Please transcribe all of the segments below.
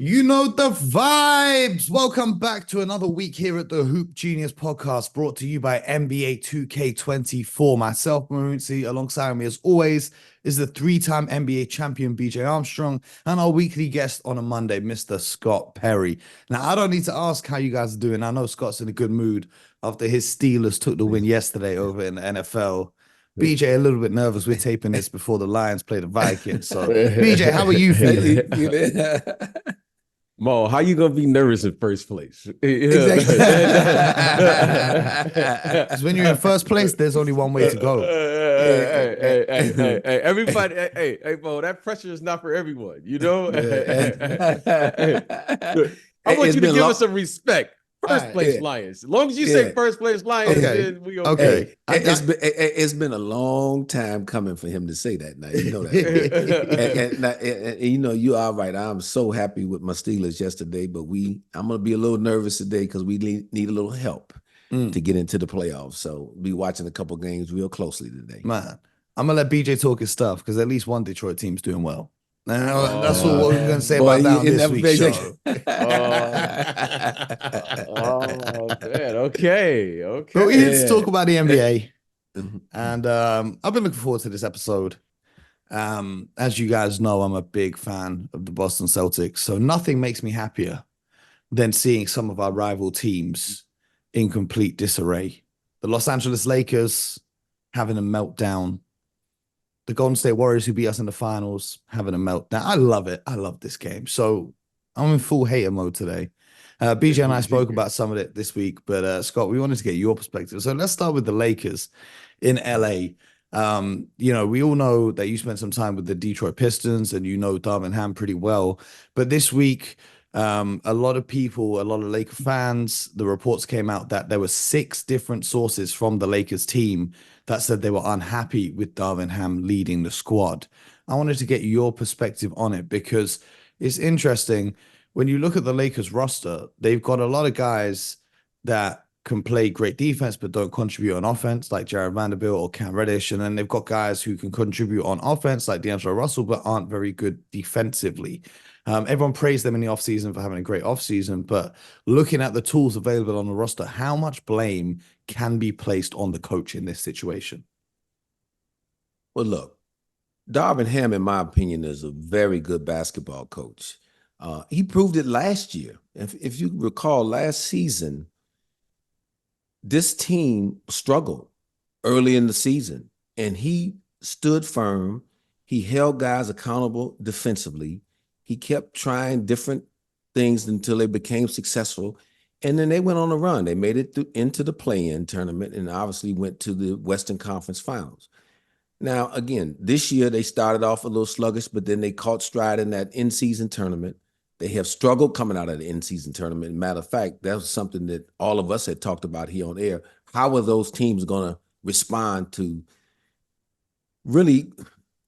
You know the vibes. Welcome back to another week here at the Hoop Genius podcast, brought to you by NBA 2K24. Myself, Marunzi, alongside me as always is the three-time NBA champion BJ Armstrong and our weekly guest on a Monday, Mr. Scott Perry. Now, I don't need to ask how you guys are doing. I know Scott's in a good mood after his Steelers took the win yesterday over in the NFL. BJ a little bit nervous. We're taping this before the Lions play the Vikings. So, BJ, how are you feeling? Mo, how you gonna be nervous in first place? Exactly. Because when you're in first place, there's only one way to go. Hey, everybody, hey, Mo, that pressure is not for everyone, you know? I want you to give us some respect. First place Lions. As long as you say first place Lions, then we okay. It's been a long time coming for him to say that. Now you know that. and you know you are right. I'm so happy with my Steelers yesterday, but I'm gonna be a little nervous today because we need a little help to get into the playoffs. So be watching a couple games real closely today. Man, I'm gonna let BJ talk his stuff because at least one Detroit team's doing well. That's what we're gonna say about that on this week's show. Man, okay. But we're here to talk about the NBA, and I've been looking forward to this episode. As you guys know, I'm a big fan of the Boston Celtics, so nothing makes me happier than seeing some of our rival teams in complete disarray. The Los Angeles Lakers having a meltdown. The Golden State Warriors, who beat us in the finals, having a meltdown. I love it. I love this game. So I'm in full hater mode today. BJ and I spoke about some of it this week, but Scott, we wanted to get your perspective. So let's start with the Lakers in LA. We all know that you spent some time with the Detroit Pistons and you know Darvin Ham pretty well. But this week, a lot of people, a lot of Laker fans, the reports came out that there were 6 different sources from the Lakers team that said they were unhappy with Darvin Ham leading the squad. I wanted to get your perspective on it because it's interesting. When you look at the Lakers roster, they've got a lot of guys that can play great defense but don't contribute on offense, like Jared Vanderbilt or Cam Reddish. And then they've got guys who can contribute on offense, like D'Angelo Russell, but aren't very good defensively. Everyone praised them in the offseason for having a great offseason, but looking at the tools available on the roster, how much blame can be placed on the coach in this situation? Well, look, Darvin Ham, in my opinion, is a very good basketball coach. He proved it last year. If you recall, last season, this team struggled early in the season, and he stood firm. He held guys accountable defensively. He kept trying different things until they became successful. And then they went on a run. They made it into the play-in tournament and obviously went to the Western Conference Finals. Now, again, this year they started off a little sluggish, but then they caught stride in that in-season tournament. They have struggled coming out of the in-season tournament. Matter of fact, that was something that all of us had talked about here on air. How are those teams going to respond to really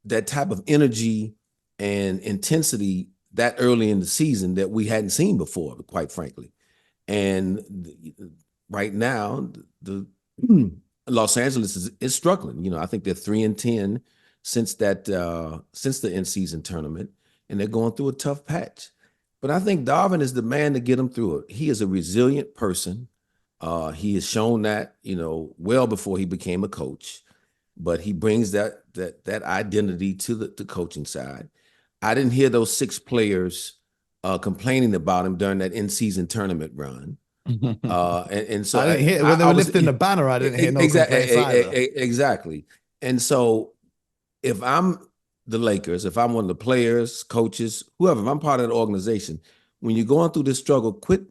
that type of energy and intensity that early in the season that we hadn't seen before, quite frankly? And right now, the Los Angeles is struggling. I think they're 3-10 since the in-season tournament, and they're going through a tough patch. But I think Darvin is the man to get them through it. He is a resilient person. He has shown that, well before he became a coach. But he brings that identity to the coaching side. I didn't hear those 6 players complaining about him during that in-season tournament run. And so I didn't hear when they were lifting the banner. I didn't hear no complaints either. Exactly. And so if I'm the Lakers, if I'm one of the players, coaches, whoever, if I'm part of the organization, when you're going through this struggle, quit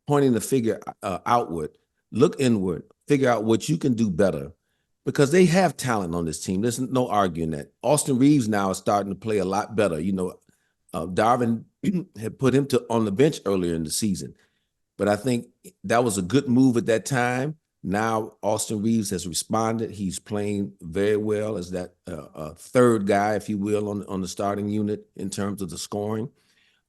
pointing the finger outward, look inward, figure out what you can do better, because they have talent on this team. There's no arguing that. Austin Reeves now is starting to play a lot better. Darvin had put him on the bench earlier in the season, but I think that was a good move at that time. Now Austin Reeves has responded. He's playing very well as that third guy, if you will, on the starting unit in terms of the scoring.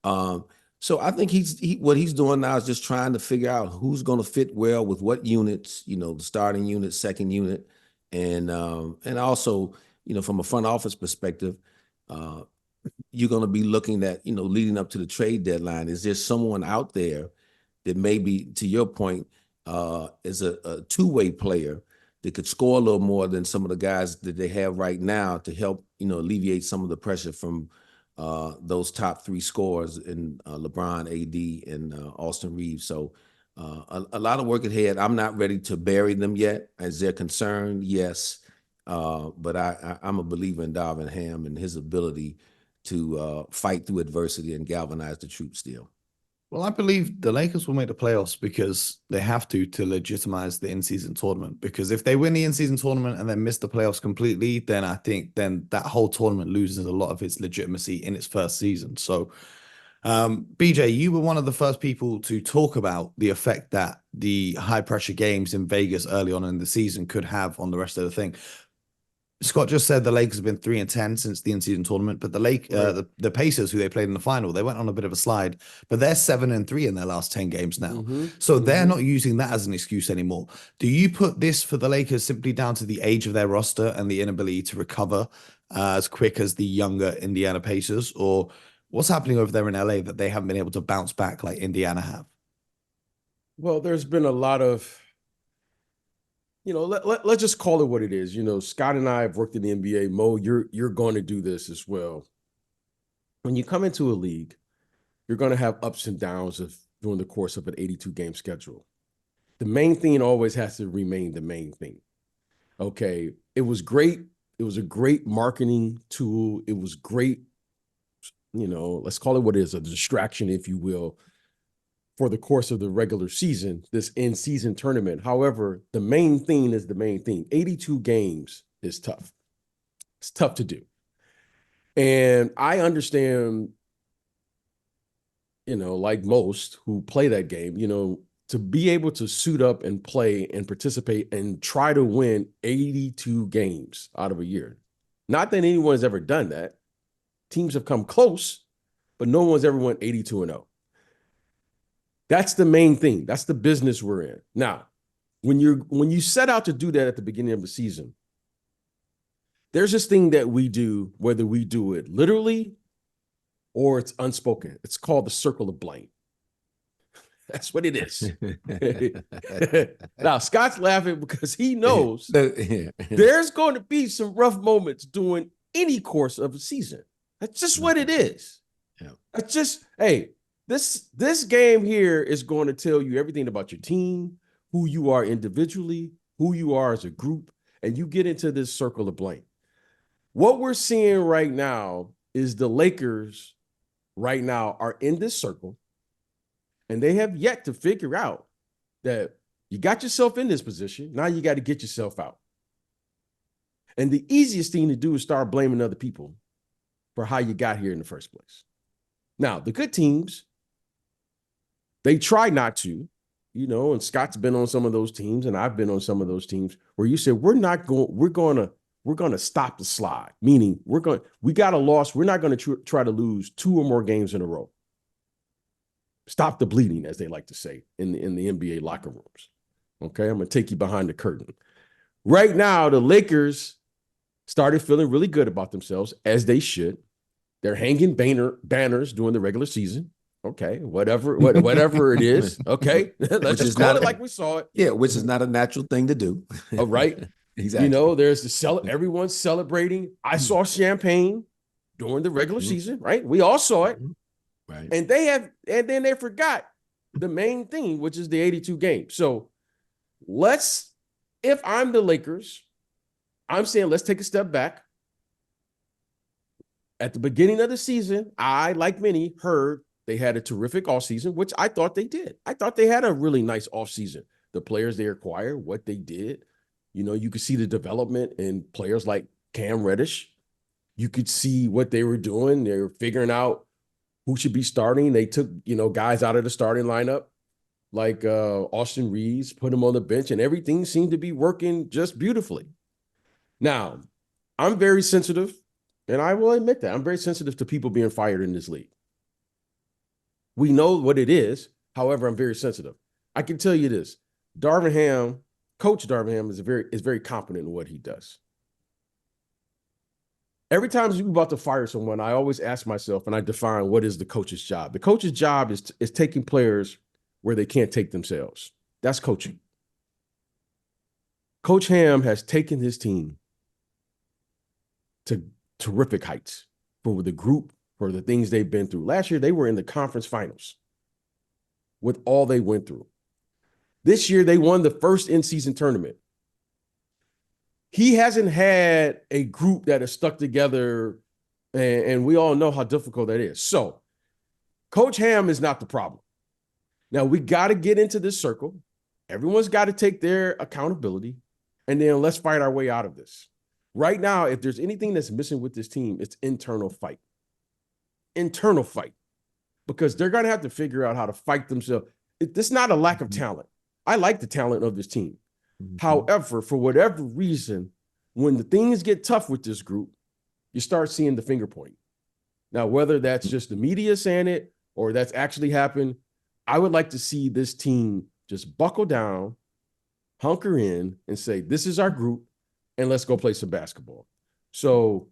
So I think what he's doing now is just trying to figure out who's going to fit well with what units, the starting unit, second unit, and also, from a front office perspective, you're going to be looking at, leading up to the trade deadline? Is there someone out there that maybe, to your point, is a two-way player that could score a little more than some of the guys that they have right now to help, alleviate some of the pressure from those top three scorers in LeBron, AD, and Austin Reeves? So a lot of work ahead. I'm not ready to bury them yet. As they're concerned, yes. But I'm a believer in Darvin Ham and his ability to fight through adversity and galvanize the troops still. Well, I believe the Lakers will make the playoffs because they have to legitimize the in-season tournament. Because if they win the in-season tournament and then miss the playoffs completely, then I think that whole tournament loses a lot of its legitimacy in its first season. So, BJ, you were one of the first people to talk about the effect that the high-pressure games in Vegas early on in the season could have on the rest of the thing. Scott just said the Lakers have been 3-10 since the in-season tournament, but the Pacers, who they played in the final, they went on a bit of a slide, but they're 7-3 in their last 10 games now. So they're not using that as an excuse anymore. Do you put this for the Lakers simply down to the age of their roster and the inability to recover as quick as the younger Indiana Pacers, or what's happening over there in LA that they haven't been able to bounce back like Indiana have? Well, there's been a lot of, let's just call it what it is. Scott and I have worked in the NBA. Mo, you're going to do this as well. When you come into a league, you're going to have ups and downs during the course of an 82-game schedule. The main thing always has to remain the main thing. Okay, it was great. It was a great marketing tool. It was great, let's call it what it is, a distraction, if you will, for the course of the regular season, this in-season tournament. However, the main thing is the main thing. 82 games is tough. It's tough to do. And I understand, like most who play that game, to be able to suit up and play and participate and try to win 82 games out of a year. Not that anyone's ever done that. Teams have come close, but no one's ever won 82-0. That's the main thing. That's the business we're in. Now, when you set out to do that at the beginning of the season, there's this thing that we do, whether we do it literally or it's unspoken. It's called the circle of blame. That's what it is. Now, Scott's laughing because he knows there's going to be some rough moments during any course of a season. That's just what it is. Yeah. That's just, hey, this game here is going to tell you everything about your team, who you are individually, who you are as a group, and you get into this circle of blame. What we're seeing right now is the Lakers right now are in this circle, and they have yet to figure out that you got yourself in this position. Now you got to get yourself out. And the easiest thing to do is start blaming other people for how you got here in the first place. Now, the good teams, they try not to, and Scott's been on some of those teams, and I've been on some of those teams where you said, we're going to stop the slide, meaning we got a loss. We're not going to try to lose 2 or more games in a row. Stop the bleeding, as they like to say in the NBA locker rooms. Okay, I'm going to take you behind the curtain. Right now, the Lakers started feeling really good about themselves, as they should. They're hanging banners during the regular season. Okay, whatever it is. Okay, let's just call it like we saw it. Yeah, which is not a natural thing to do. All right. Exactly. There's everyone's celebrating. I saw champagne during the regular season, right? We all saw it. Right. And then they forgot the main thing, which is the 82 games. So if I'm the Lakers, I'm saying let's take a step back. At the beginning of the season, I, like many, heard they had a terrific offseason, which I thought they did. I thought they had a really nice offseason. The players they acquired, what they did. You could see the development in players like Cam Reddish. You could see what they were doing. They were figuring out who should be starting. They took, guys out of the starting lineup like Austin Reeves, put him on the bench, and everything seemed to be working just beautifully. Now, I'm very sensitive, and I will admit that. I'm very sensitive to people being fired in this league. We know what it is. However, I'm very sensitive. I can tell you this. Coach Darvin Ham is very competent in what he does. every time you're about to fire someone, I always ask myself, and I define what is the coach's job. The coach's job is taking players where they can't take themselves. That's coaching. Coach Ham has taken his team to terrific heights for the group, for the things they've been through. Last year, they were in the conference finals with all they went through. This year, they won the first in-season tournament. He hasn't had a group that is stuck together, and we all know how difficult that is. So, Coach Ham is not the problem. Now, we got to get into this circle. Everyone's got to take their accountability, and then let's fight our way out of this. Right now, if there's anything that's missing with this team, it's internal fight. Internal fight. Because they're going to have to figure out how to fight themselves. It's not a lack of talent. I like the talent of this team. However, for whatever reason, when the things get tough with this group, you start seeing the finger point. Now, whether that's just the media saying it or that's actually happened, I would like to see this team just buckle down, hunker in, and say, this is our group, and let's go play some basketball. So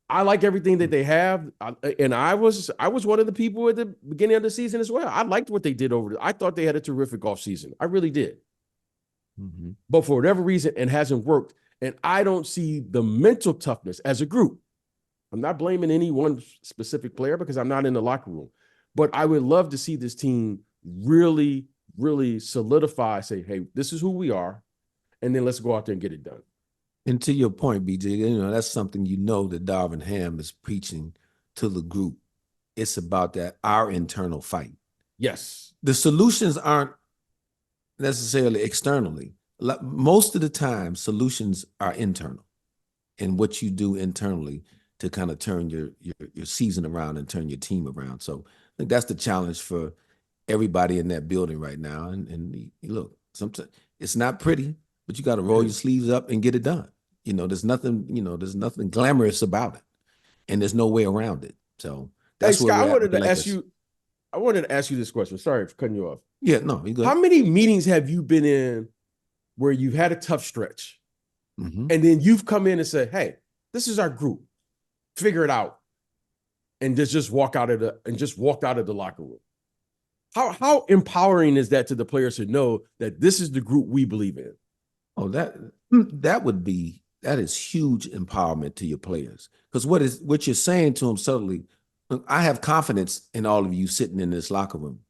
I like everything that they have, and I was one of the people at the beginning of the season as well. I liked what they did I thought they had a terrific offseason. I really did. Mm-hmm. But for whatever reason, it hasn't worked, and I don't see the mental toughness as a group. I'm not blaming any one specific player because I'm not in the locker room, but I would love to see this team really, really solidify, say, hey, this is who we are, and then let's go out there and get it done. And to your point, BJ, that's something that Darvin Ham is preaching to the group. It's about our internal fight. Yes. The solutions aren't necessarily externally. Most of the time, solutions are internal, and what you do internally to kind of turn your season around and turn your team around. So I think that's the challenge for everybody in that building right now. And look, sometimes it's not pretty, but you got to roll your sleeves up and get it done. There's nothing glamorous about it, and there's no way around it. So that's Scott, I wanted to ask you this question. Sorry for cutting you off. Yeah, no, you good. How many meetings have you been in where you've had a tough stretch, and then you've come in and said, "Hey, this is our group. Figure it out," and just walked out of the locker room? How empowering is that to the players to know that this is the group we believe in? Oh, that is huge empowerment to your players. Because what you're saying to them subtly, I have confidence in all of you sitting in this locker room.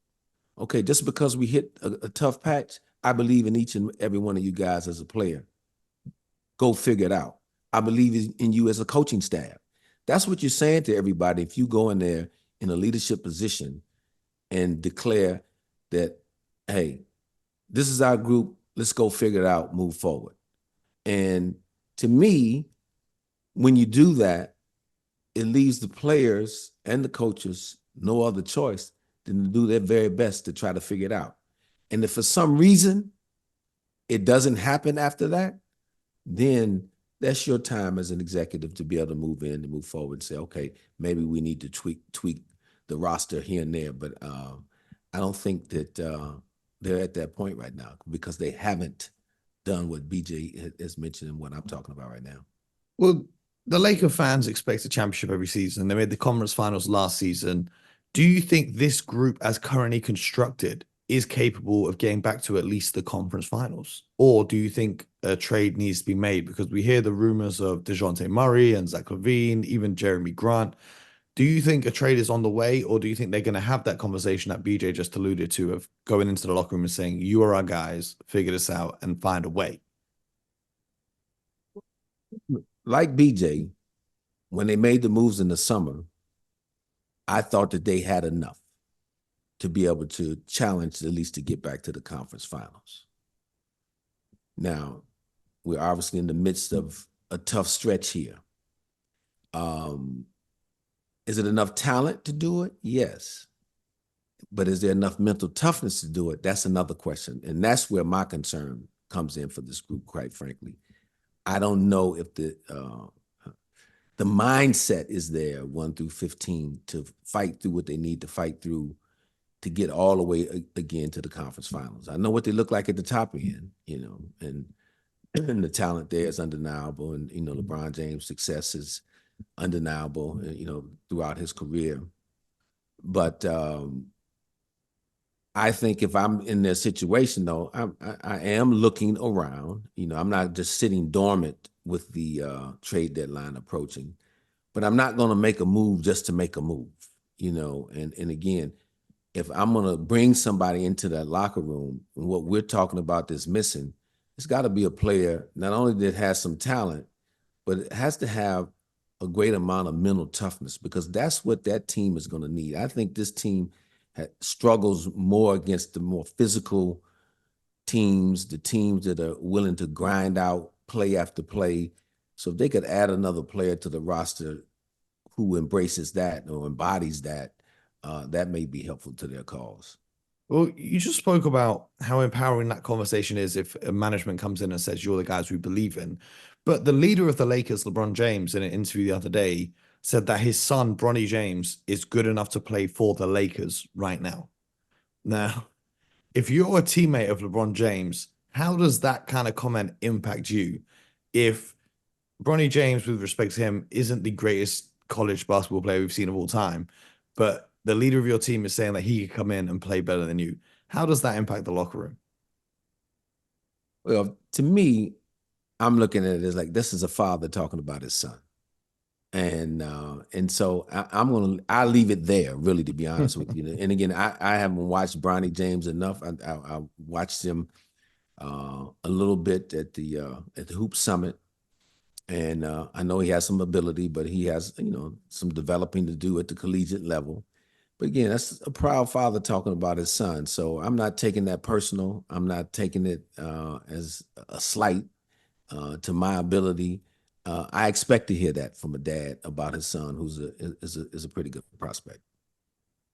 Okay, just because we hit a tough patch, I believe in each and every one of you guys as a player. Go figure it out. I believe in you as a coaching staff. That's what you're saying to everybody. If you go in there in a leadership position and declare that, hey, this is our group, let's go figure it out, move forward. And to me, when you do that, it leaves the players and the coaches no other choice than to do their very best to try to figure it out. And if for some reason it doesn't happen after that, then that's your time as an executive to be able to move in and move forward and say, okay, maybe we need to tweak the roster here and there. But I don't think that they're at that point right now because they haven't done what BJ has mentioned and what I'm talking about right now. Well, the Laker fans expect a championship every season. They made the conference finals last season. Do you think this group, as currently constructed, is capable of getting back to at least the conference finals? Or do you think a trade needs to be made? Because we hear the rumors of DeJounte Murray and Zach LaVine, even Jeremy Grant. Do you think a trade is on the way, or do you think they're going to have that conversation that BJ just alluded to of going into the locker room and saying, you are our guys, figure this out and find a way? Like BJ, when they made the moves in the summer, I thought that they had enough to be able to challenge at least to get back to the conference finals. Now, we're obviously in the midst of a tough stretch here. Is it enough talent to do it? Yes. But is there enough mental toughness to do it? That's another question. And that's where my concern comes in for this group, quite frankly. I don't know if the mindset is there 1 through 15 to fight through what they need to fight through to get all the way again to the conference finals. I know what they look like at the top end, and and the talent there is undeniable. And, LeBron James' success is undeniable, throughout his career. But I think if I'm in their situation, though, I am looking around. I'm not just sitting dormant with the trade deadline approaching, but I'm not going to make a move just to make a move. And again, if I'm going to bring somebody into that locker room, and what we're talking about that's missing, it's got to be a player not only that has some talent, but it has to have a great amount of mental toughness, because that's what that team is going to need. I think this team struggles more against the more physical teams, the teams that are willing to grind out play after play. So if they could add another player to the roster who embraces that or embodies that, that may be helpful to their cause. Well, you just spoke about how empowering that conversation is if a management comes in and says, you're the guys we believe in. But the leader of the Lakers, LeBron James, in an interview the other day, said that his son, Bronny James, is good enough to play for the Lakers right now. Now, if you're a teammate of LeBron James, how does that kind of comment impact you? If Bronny James, with respect to him, isn't the greatest college basketball player we've seen of all time, but the leader of your team is saying that he could come in and play better than you, how does that impact the locker room? Well, to me, I'm looking at it as like, this is a father talking about his son. And so I'll leave it there, really, to be honest with you. And again, I haven't watched Bronny James enough. I watched him a little bit at the Hoop Summit, and I know he has some ability, but he has some developing to do at the collegiate level. But again, that's a proud father talking about his son. So I'm not taking that personal. I'm not taking it as a slight to my ability. I expect to hear that from a dad about his son, who's a pretty good prospect.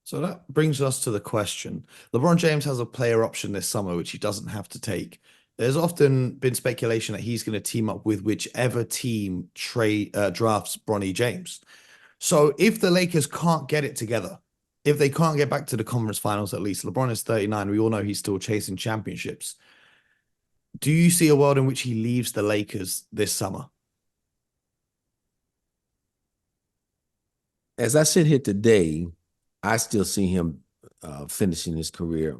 So that brings us to the question. LeBron James has a player option this summer, which he doesn't have to take. There's often been speculation that he's going to team up with whichever team drafts Bronny James. So if the Lakers can't get it together, if they can't get back to the conference finals, at least LeBron is 39. We all know he's still chasing championships. Do you see a world in which he leaves the Lakers this summer? As I sit here today, I still see him finishing his career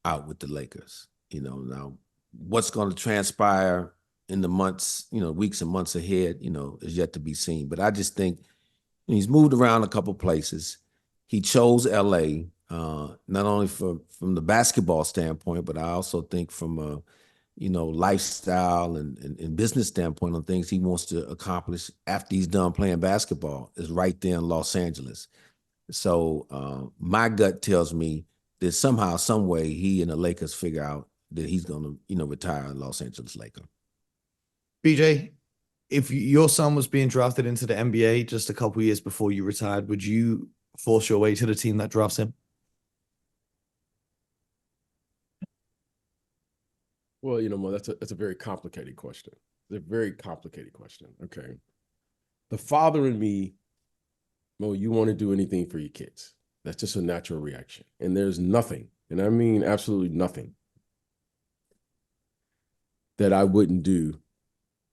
out with the Lakers. Now what's going to transpire in the months, weeks and months ahead, is yet to be seen. But I just think he's moved around a couple places. He chose LA, not only from the basketball standpoint, but I also think from a lifestyle and business standpoint on things he wants to accomplish after he's done playing basketball is right there in Los Angeles. So my gut tells me that somehow, some way, he and the Lakers figure out that he's going to, retire a Los Angeles Laker. BJ, if your son was being drafted into the NBA just a couple years before you retired, would you force your way to the team that drafts him? Well, Mo, that's a very complicated question. It's a very complicated question. Okay. The father in me, Mo, you want to do anything for your kids. That's just a natural reaction. And there's nothing, and I mean absolutely nothing, that I wouldn't do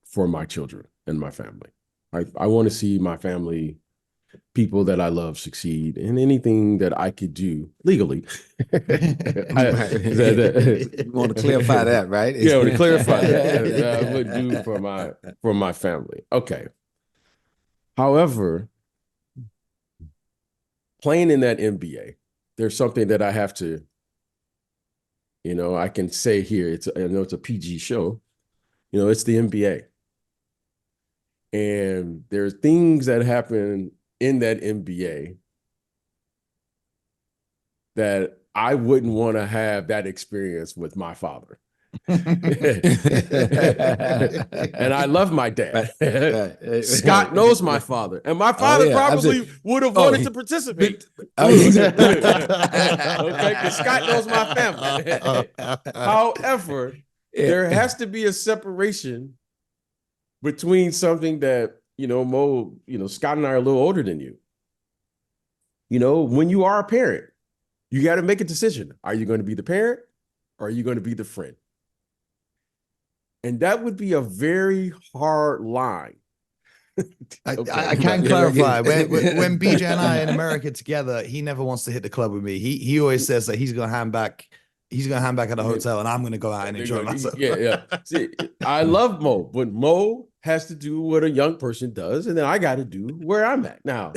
for my children and my family. I want to see my family, people that I love, succeed, and anything that I could do legally. You want to clarify that, right? Yeah, I want to clarify that I would do for my family. Okay. However, playing in that NBA, there's something that I have to, I can say here. I know it's a PG show. It's the NBA. And there are things that happen in that NBA that I wouldn't want to have that experience with my father. And I love my dad. Scott knows my father, and my father probably would have wanted to participate. Okay, because Scott knows my family. However, there has to be a separation between something that, Mo, Scott and I are a little older than you. When you are a parent, you got to make a decision. Are you going to be the parent or are you going to be the friend? And that would be a very hard line. Okay. I can clarify. When BJ and I are in America together, he never wants to hit the club with me. He always says that he's gonna hand back. He's gonna hand back at the hotel, and I'm gonna go out and enjoy myself. Yeah. See, I love Mo, but Mo has to do what a young person does, and then I got to do where I'm at now.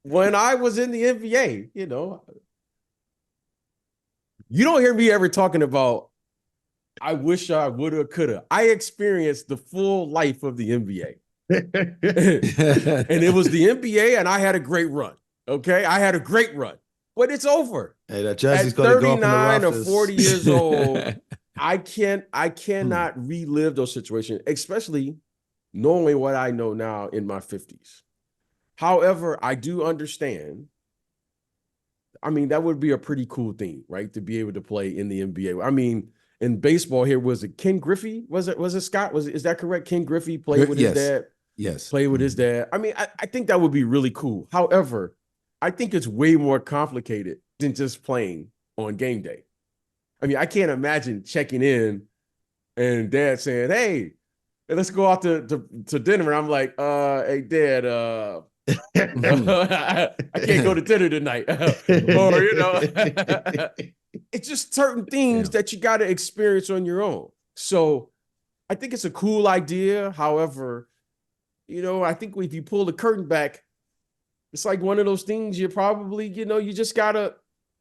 When I was in the NBA, you don't hear me ever talking about, I wish I woulda, coulda. I experienced the full life of the NBA. And it was the NBA, and I had a great run. Okay, I had a great run, but it's over. Hey, that jersey's At got to go up in the 39 or rafters. 40 years old, I cannot relive those situations, especially knowing what I know now in my 50s. However, I do understand. I mean, that would be a pretty cool thing, right? To be able to play in the NBA. I mean, in baseball here, was it Ken Griffey? Was it Scott? Is that correct? Ken Griffey played with his dad? Yes. Played with his dad. I mean, I think that would be really cool. However, I think it's way more complicated than just playing on game day. I mean, I can't imagine checking in and dad saying, "Hey, let's go out to dinner." And I'm like, "Hey, Dad, I can't go to dinner tonight." Or, it's just certain things that you got to experience on your own. So I think it's a cool idea. However, I think if you pull the curtain back, it's like one of those things you probably, you just gotta,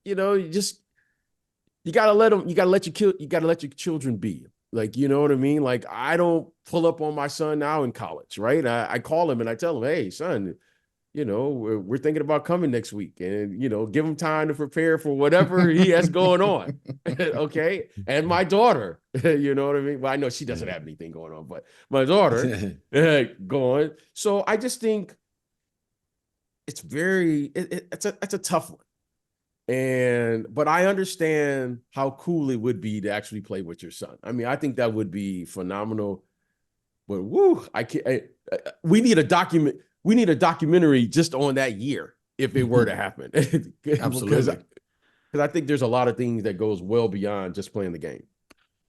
you gotta let them, you gotta let your children be. Like, you know what I mean? Like, I don't pull up on my son now in college, right? I call him and I tell him, "Hey, son, we're thinking about coming next week, and, give him time to prepare for whatever he has going on." Okay. And my daughter, you know what I mean? Well, I know she doesn't have anything going on, but my daughter going. So I just think it's it's a tough one. But I understand how cool it would be to actually play with your son. I mean, I think that would be phenomenal. But I can't. We need a document. We need a documentary just on that year if it were to happen. Absolutely. Because I think there's a lot of things that goes well beyond just playing the game.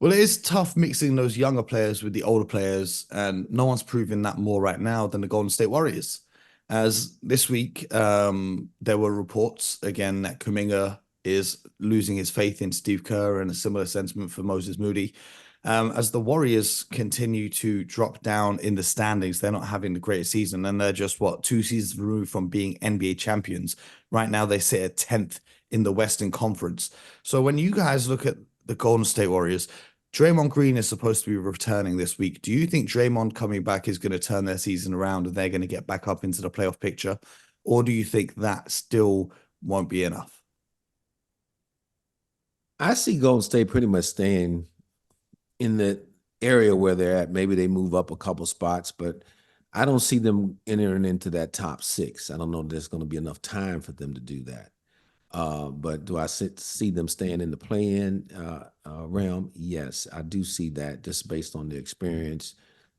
Well, it is tough mixing those younger players with the older players, and no one's proving that more right now than the Golden State Warriors. As this week, there were reports again that Kuminga is losing his faith in Steve Kerr, and a similar sentiment for Moses Moody. As the Warriors continue to drop down in the standings, they're not having the greatest season, and they're just 2 seasons removed from being NBA champions. Right now, they sit at 10th in the Western Conference. So when you guys look at the Golden State Warriors, Draymond Green is supposed to be returning this week. Do you think Draymond coming back is going to turn their season around and they're going to get back up into the playoff picture? Or do you think that still won't be enough? I see Golden State pretty much staying in the area where they're at. Maybe they move up a couple spots, but I don't see them entering into that top 6. I don't know if there's going to be enough time for them to do that. But do I see them staying in the play-in realm? Yes, I do see that, just based on the experience,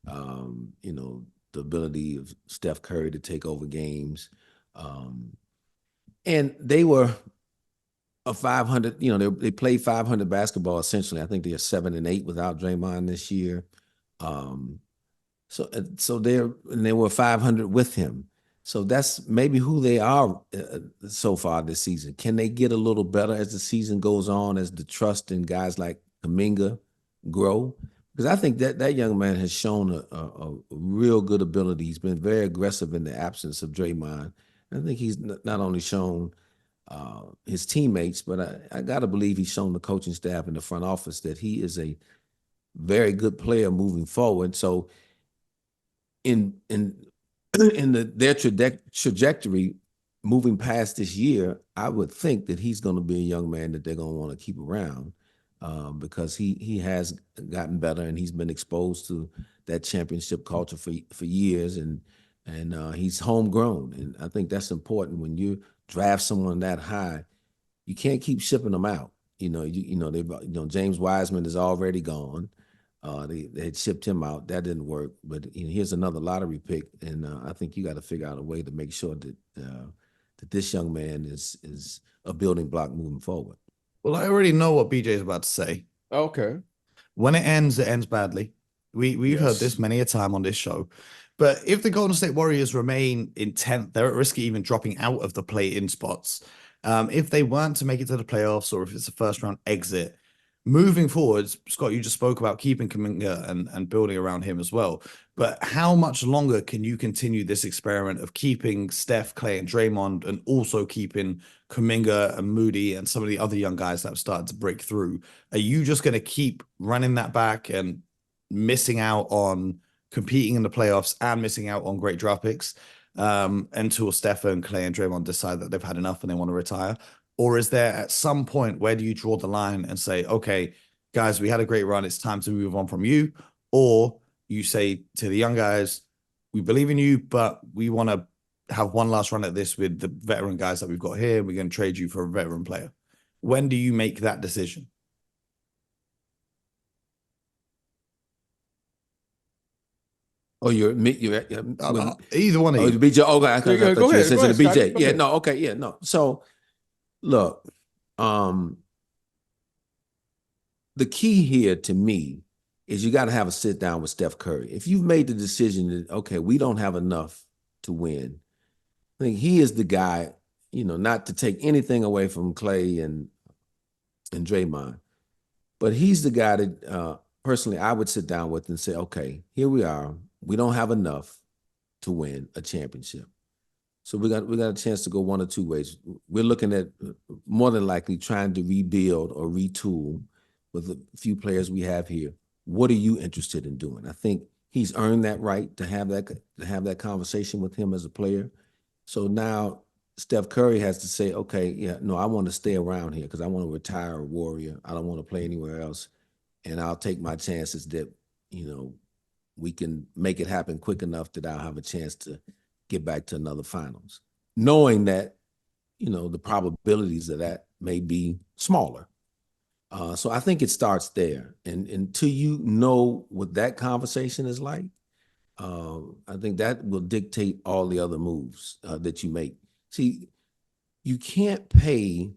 the ability of Steph Curry to take over games. And they were a 500, they played 500 basketball essentially. I think they're 7-8 without Draymond this year. So they were 500 with him. So that's maybe who they are so far this season. Can they get a little better as the season goes on, as the trust in guys like Kuminga grow? Because I think that young man has shown a real good ability. He's been very aggressive in the absence of Draymond. I think he's not only shown his teammates, but I got to believe he's shown the coaching staff and the front office that he is a very good player moving forward. So in their trajectory moving past this year, I would think that he's going to be a young man that they're going to want to keep around because he has gotten better and he's been exposed to that championship culture for years, and he's homegrown. And I think that's important. When you draft someone that high, you can't keep shipping them out. James Wiseman is already gone. They had shipped him out. That didn't work. But here's another lottery pick, and I think you got to figure out a way to make sure that this young man is a building block moving forward. Well, I already know what BJ is about to say. Okay. When it ends badly. We've heard this Yes. many a time on this show. But if the Golden State Warriors remain in 10th, they're at risk of even dropping out of the play-in spots. If they weren't to make it to the playoffs, or if it's a first round exit, moving forwards, Scott, you just spoke about keeping Kuminga and building around him as well. But how much longer can you continue this experiment of keeping Steph, Clay, and Draymond, and also keeping Kuminga and Moody and some of the other young guys that have started to break through? Are you just going to keep running that back and missing out on competing in the playoffs and missing out on great draft picks until Stephen, Clay, and Draymond decide that they've had enough and they want to retire? Or is there at some point where do you draw the line and say, okay, guys, we had a great run, it's time to move on from you? Or you say to the young guys, we believe in you, but we want to have one last run at this with the veteran guys that we've got here. We're going to trade you for a veteran player. When do you make that decision? Oh, you're either one of oh, you. the BJ. Okay, I thought you were Go ahead, saying the BJ. Scotty, go Yeah, ahead. no, okay, yeah, no. So look, the key here to me is you got to have a sit down with Steph Curry. If you've made the decision that, okay, we don't have enough to win, I think he is the guy, not to take anything away from Clay and Draymond, but he's the guy that personally I would sit down with and say, okay, here we are. We don't have enough to win a championship. So we got a chance to go one or two ways. We're looking at more than likely trying to rebuild or retool with the few players we have here. What are you interested in doing? I think he's earned that right to have that conversation with him as a player. So now Steph Curry has to say, okay, yeah, no, I want to stay around here because I want to retire a Warrior. I don't want to play anywhere else. And I'll take my chances that, we can make it happen quick enough that I'll have a chance to get back to another finals, knowing that, the probabilities of that may be smaller. So I think it starts there. And until you know what that conversation is like, I think that will dictate all the other moves that you make. See, you can't pay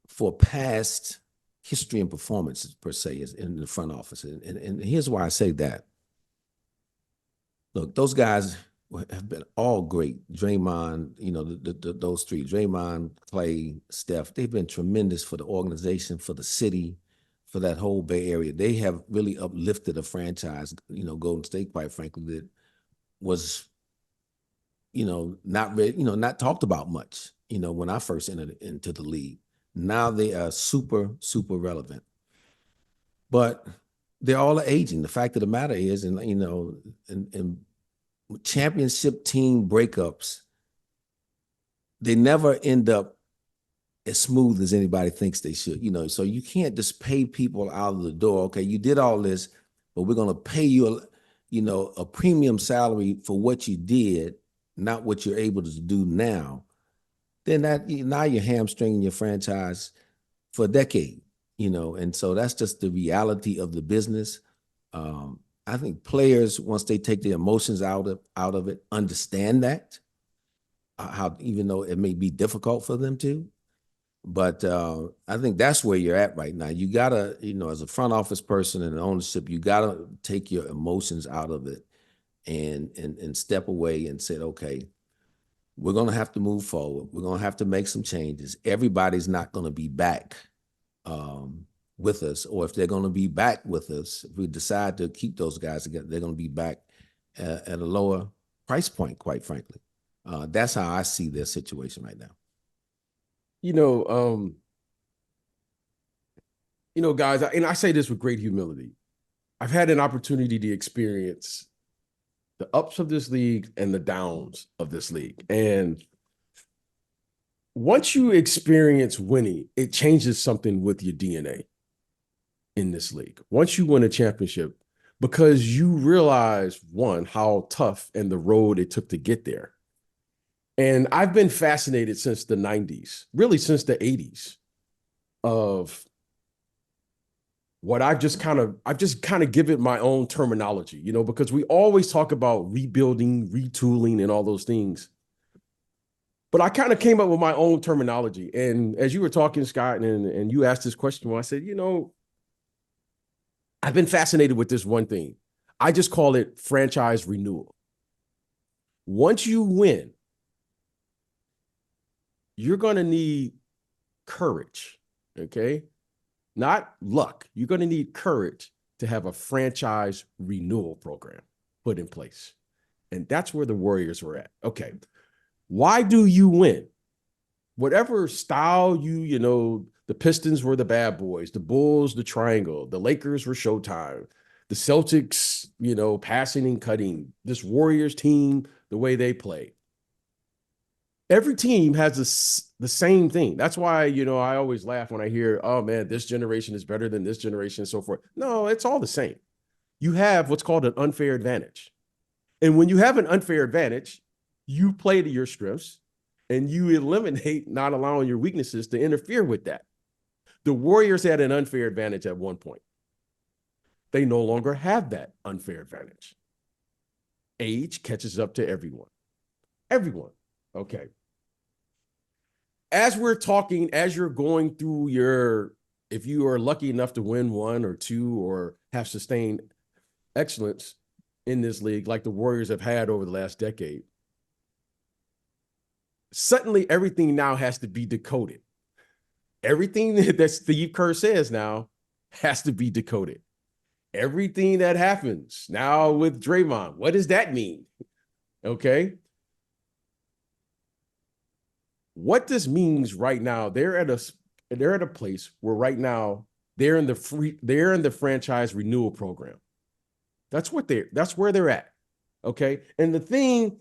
for past history and performances per se in the front office. And here's why I say that. Look, those guys have been all great. Draymond, those three, Draymond, Clay, Steph, they've been tremendous for the organization, for the city, for that whole Bay Area. They have really uplifted a franchise, Golden State, quite frankly, that was, not talked about much, when I first entered into the league. Now they are super, super relevant. But they're all aging. The fact of the matter is, and championship team breakups, they never end up as smooth as anybody thinks they should. So you can't just pay people out of the door. Okay, you did all this, but we're going to pay you a premium salary for what you did, not what you're able to do now. Then now you're hamstringing your franchise for a decade, and so that's just the reality of the business. I think players, once they take their emotions out of it, understand that, how even though it may be difficult for them to. But I think that's where you're at right now. You gotta, as a front office person and ownership, you gotta take your emotions out of it and step away and say, okay, we're gonna have to move forward. We're gonna have to make some changes. Everybody's not gonna be back with us, or if they're going to be back with us, if we decide to keep those guys together, they're going to be back at a lower price point, quite frankly. That's how I see their situation right now. Guys, and I say this with great humility. I've had an opportunity to experience the ups of this league and the downs of this league. And once you experience winning, it changes something with your DNA in this league. Once you win a championship, because you realize, one, how tough and the road it took to get there. And I've been fascinated since the 90s, really since the 80s, of what I've just kind of give it my own terminology, because we always talk about rebuilding, retooling, and all those things. But I kind of came up with my own terminology. And as you were talking, Scott, and you asked this question, I said, I've been fascinated with this one thing. I just call it franchise renewal. Once you win, you're going to need courage, okay? Not luck. You're going to need courage to have a franchise renewal program put in place. And that's where the Warriors were at. Okay. Why do you win? Whatever style the Pistons were the bad boys, the Bulls, the triangle, the Lakers were Showtime, the Celtics, passing and cutting, this Warriors team, the way they play. Every team has the same thing. That's why, I always laugh when I hear, oh man, this generation is better than this generation and so forth. No, it's all the same. You have what's called an unfair advantage. And when you have an unfair advantage, you play to your strengths and you eliminate not allowing your weaknesses to interfere with that. The Warriors had an unfair advantage at one point. They no longer have that unfair advantage. Age catches up to everyone. Everyone. Okay. As we're talking, as you're going through if you are lucky enough to win one or two or have sustained excellence in this league, like the Warriors have had over the last decade, suddenly everything now has to be decoded. Everything that Steve Kerr says now has to be decoded. Everything that happens now with Draymond, what does that mean? Okay. What this means right now, they're at a place where right now they're in the franchise renewal program. That's where they're at. Okay. And the thing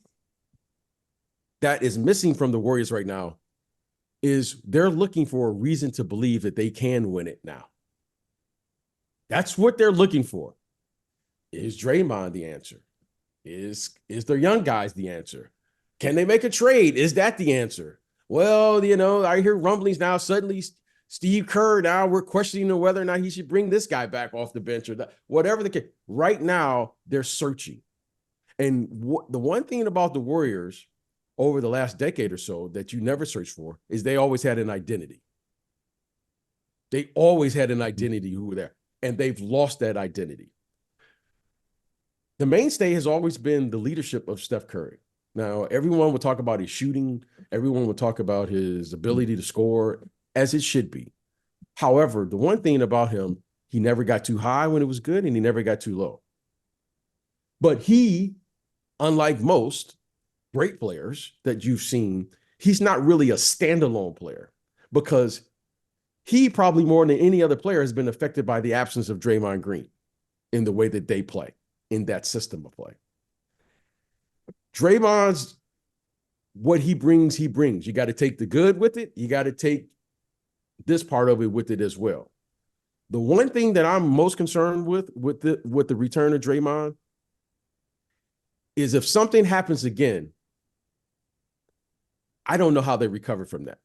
that is missing from the Warriors right now is they're looking for a reason to believe that they can win it now. That's what they're looking for. Is Draymond the answer? Is their young guys the answer? Can they make a trade? Is that the answer? Well, I hear rumblings now. Suddenly, Steve Kerr, now we're questioning whether or not he should bring this guy back off the bench or whatever the case. Right now, they're searching. And the one thing about the Warriors over the last decade or so that you never search for is they always had an identity. They always had an identity who were there, and they've lost that identity. The mainstay has always been the leadership of Steph Curry. Now, everyone will talk about his shooting. Everyone will talk about his ability to score, as it should be. However, the one thing about him, he never got too high when it was good, and he never got too low. But he, unlike most great players that you've seen, he's not really a standalone player because he probably more than any other player has been affected by the absence of Draymond Green in the way that they play, in that system of play. Draymond's, what he brings, he brings. You got to take the good with it. You got to take this part of it with it as well. The one thing that I'm most concerned with the return of Draymond is if something happens again, I don't know how they recover from that.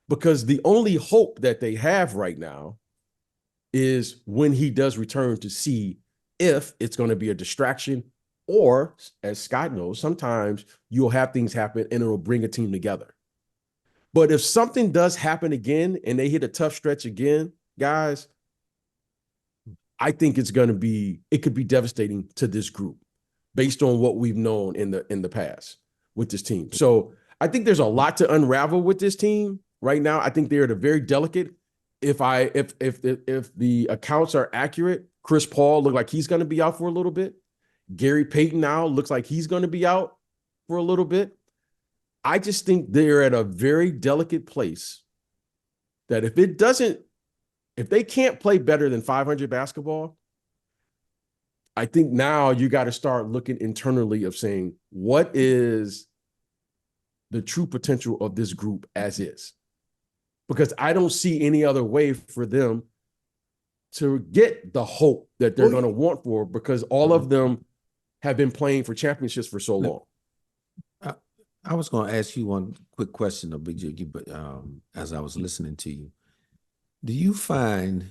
Because the only hope that they have right now is when he does return to see if it's going to be a distraction or, as Scott knows, sometimes you'll have things happen and it'll bring a team together. But if something does happen again and they hit a tough stretch again, guys, I think it could be devastating to this group based on what we've known in the past with this team. So I think there's a lot to unravel with this team right now. I think they're at a very delicate. If the accounts are accurate, Chris Paul looked like he's going to be out for a little bit. Gary Payton now looks like he's going to be out for a little bit. I just think they're at a very delicate place that if they can't play better than 500 basketball, I think now you got to start looking internally of saying, what is the true potential of this group as is? Because I don't see any other way for them to get the hope that they're going to want for, because all of them have been playing for championships for so long. I was going to ask you one quick question, Big Jiggy, but as I was listening to you, do you find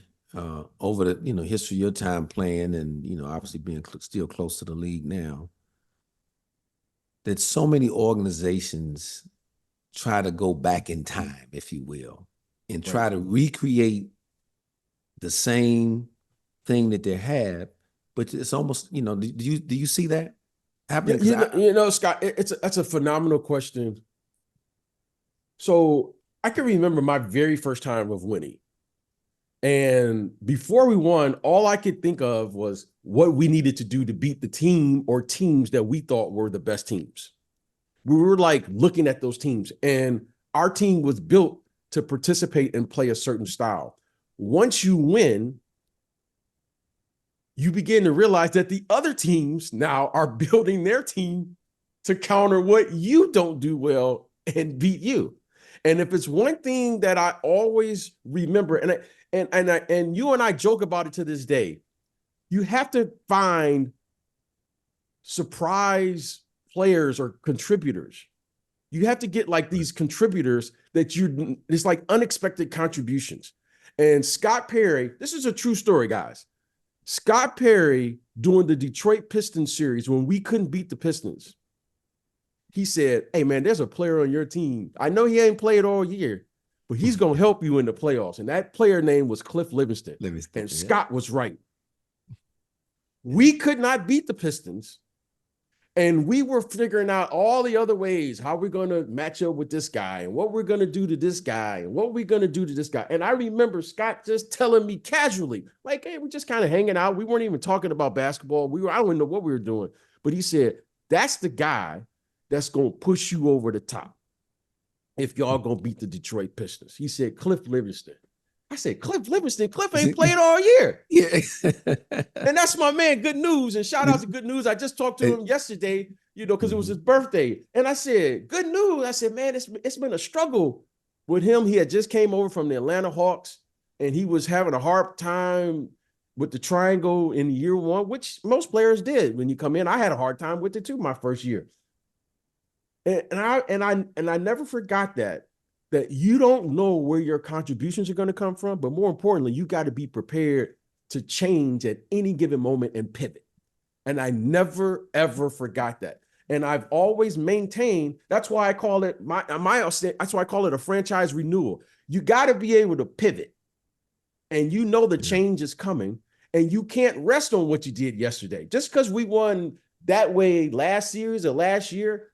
over the history of your time playing and obviously being still close to the league now, that so many organizations try to go back in time, if you will, and try to recreate the same thing that they have, but it's almost, do you see that Yeah, happening? Scott, that's a phenomenal question. So I can remember my very first time of winning. And before we won, all I could think of was what we needed to do to beat the team or teams that we thought were the best teams. We were like looking at those teams, and our team was built to participate and play a certain style. Once you win, you begin to realize that the other teams now are building their team to counter what you don't do well and beat you. And if it's one thing that I always remember, and you and I joke about it to this day, you have to find surprise players or contributors. You have to get like these contributors that it's like unexpected contributions. And Scott Perry, this is a true story, guys. Scott Perry, during the Detroit Pistons series, when we couldn't beat the Pistons, he said, "Hey, man, there's a player on your team. I know he ain't played all year, but he's going to help you in the playoffs." And that player name was Cliff Livingston. And Scott was right. We could not beat the Pistons. And we were figuring out all the other ways how we're going to match up with this guy and what we're going to do to this guy and what we're going to do to this guy. And I remember Scott just telling me casually, like, "Hey, we're just kind of hanging out. We weren't even talking about basketball. I don't even know what we were doing." But he said, "That's the guy that's going to push you over the top if y'all going to beat the Detroit Pistons." He said, "Cliff Livingston." I said, "Cliff Livingston? Cliff ain't played all year." Yeah. And that's my man, Good News. And shout out to Good News. I just talked to him yesterday, because it was his birthday. And I said, "Good News." I said, "Man, it's been a struggle with him." He had just came over from the Atlanta Hawks, and he was having a hard time with the triangle in year one, which most players did when you come in. I had a hard time with it too my first year. And I never forgot that you don't know where your contributions are going to come from, but more importantly, you got to be prepared to change at any given moment and pivot. And I never, ever forgot that. And I've always maintained, that's why I call it that's why I call it a franchise renewal. You got to be able to pivot, and the change is coming, and you can't rest on what you did yesterday. Just because we won that way last series or last year,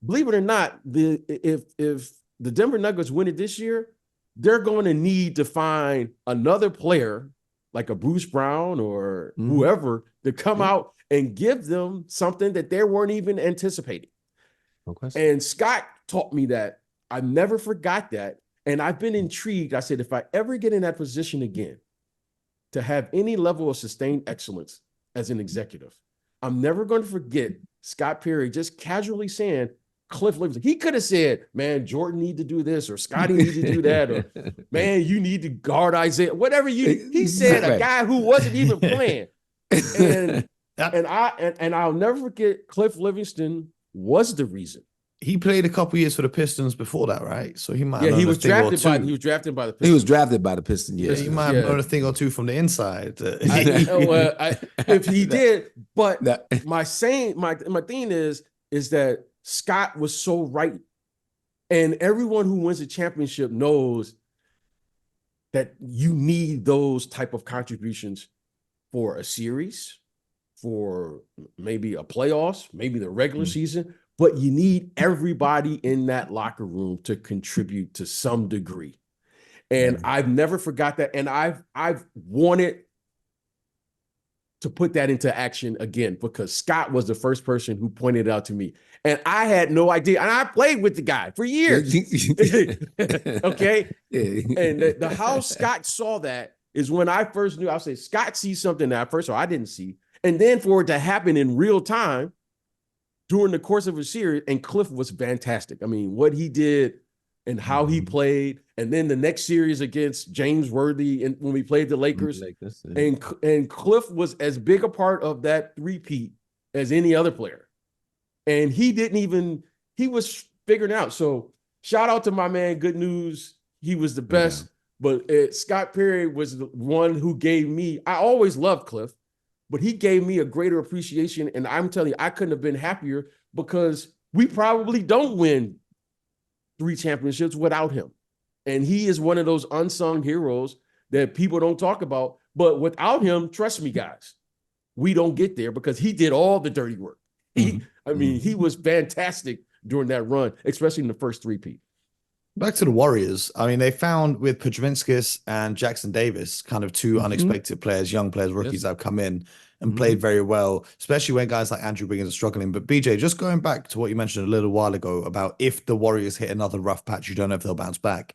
believe it or not, if the Denver Nuggets win it this year, they're going to need to find another player like a Bruce Brown or whoever to come out and give them something that they weren't even anticipating. Okay. And Scott taught me that. I never forgot that. And I've been intrigued. I said, if I ever get in that position again to have any level of sustained excellence as an executive, I'm never going to forget Scott Perry just casually saying, Cliff Livingston. He could have said, "Man, Jordan need to do this," or "Scotty need to do that," or "Man, you need to guard Isaiah." Whatever he said, a guy who wasn't even playing. And I'll never forget, Cliff Livingston was the reason. He played a couple years for the Pistons before that, right? So he might. Yeah, he was drafted by the Pistons. He was drafted by the Pistons. Yeah, he might have known a thing or two from the inside. If he did, but my thing is that Scott was so right. And everyone who wins a championship knows that you need those type of contributions for a series, for maybe a playoffs, maybe the regular season, but you need everybody in that locker room to contribute to some degree. And I've never forgot that. And I've wanted to put that into action again, because Scott was the first person who pointed it out to me. And I had no idea. And I played with the guy for years. Okay. And how Scott saw that is when I first knew. I said, Scott sees something that first of all I didn't see. And then for it to happen in real time during the course of a series, and Cliff was fantastic. I mean, what he did and how he played. And then the next series against James Worthy, and when we played the Lakers, and Cliff was as big a part of that three-peat as any other player. And he was figuring out. So shout out to my man, Good News. He was the best. But Scott Perry was the one who gave me, I always loved Cliff, but he gave me a greater appreciation. And I'm telling you, I couldn't have been happier, because we probably don't win 3 championships without him. And he is one of those unsung heroes that people don't talk about, But without him, trust me, guys, we don't get there because he did all the dirty work. He was fantastic during that run, especially in the first three-peat. Back to the Warriors. I mean, they found with Petrovinskis and Jackson Davis, kind of two unexpected players, young players, rookies that have come in and played very well, especially when guys like Andrew Wiggins are struggling. But BJ, just going back to what you mentioned a little while ago about if the Warriors hit another rough patch, you don't know if they'll bounce back.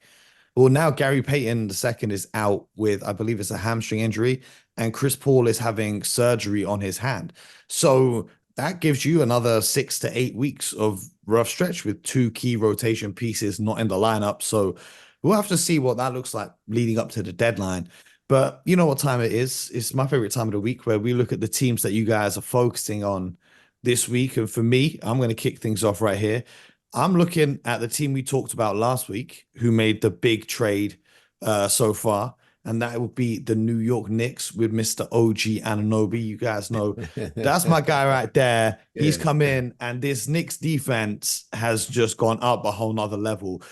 Well, now Gary Payton II is out with, I believe it's a hamstring injury, and Chris Paul is having surgery on his hand. So that gives you another 6 to 8 weeks of rough stretch with two key rotation pieces not in the lineup. So we'll have to see what that looks like leading up to the deadline. But you know what time it is? It's my favorite time of the week where we look at the teams that you guys are focusing on this week. And for me, I'm going to kick things off right here. I'm looking at the team we talked about last week who made the big trade so far. And that would be the New York Knicks with Mr. OG Anunoby. You guys know that's my guy right there. He's come in, and this Knicks defense has just gone up a whole nother level.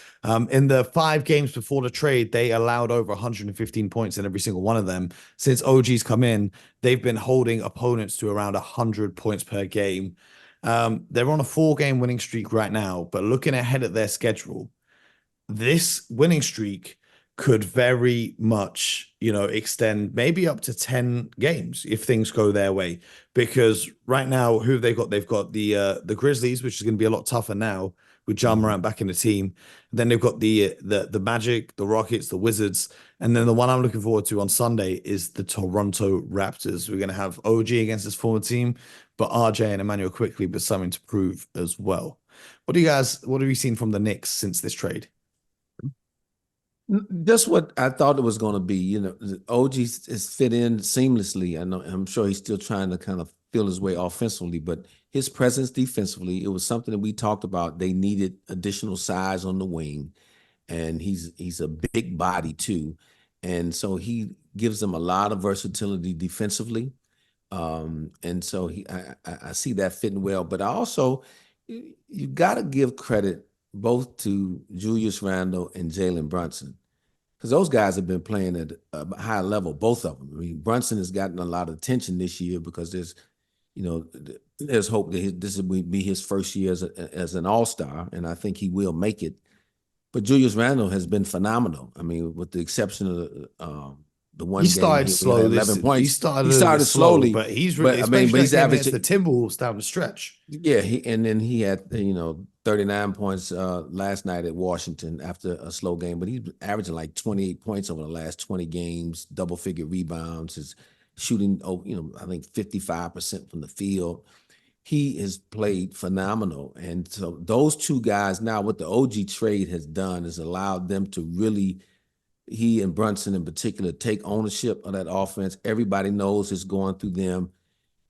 In the 5 games before the trade, they allowed over 115 points in every single one of them. Since OG's come in, they've been holding opponents to around 100 points per game. They're on a 4-game winning streak right now, but looking ahead at their schedule, this winning streak could very much, extend maybe up to 10 games if things go their way. Because right now, who have they got? They've got the Grizzlies, which is going to be a lot tougher now with Ja Morant back in the team. And then they've got the Magic, the Rockets, the Wizards. And then the one I'm looking forward to on Sunday is the Toronto Raptors. We're going to have OG against his former team, but RJ and Emmanuel quickly, but something to prove as well. What have you seen from the Knicks since this trade? Just what I thought it was going to be. OG is fit in seamlessly. I'm sure he's still trying to kind of feel his way offensively, but his presence defensively, it was something that we talked about. They needed additional size on the wing, and he's a big body too, and so he gives them a lot of versatility defensively. And so I see that fitting well. But I also, you got to give credit both to Julius Randle and Jalen Brunson, because those guys have been playing at a high level, both of them. I mean, Brunson has gotten a lot of attention this year because there's hope that this will be his first year as an all-star, and I think he will make it. But Julius Randle has been phenomenal. I mean, with the exception of the one he game started slow. 11 points. He started slowly, but he's but he's averaging the Timberwolves down the stretch. Yeah, he had 39 points last night at Washington after a slow game, but he's averaging like 28 points over the last 20 games, double-figure rebounds, is shooting I think 55% from the field. He has played phenomenal, and so those two guys now, what the OG trade has done is allowed them to really, he and Brunson in particular, take ownership of that offense. Everybody knows it's going through them,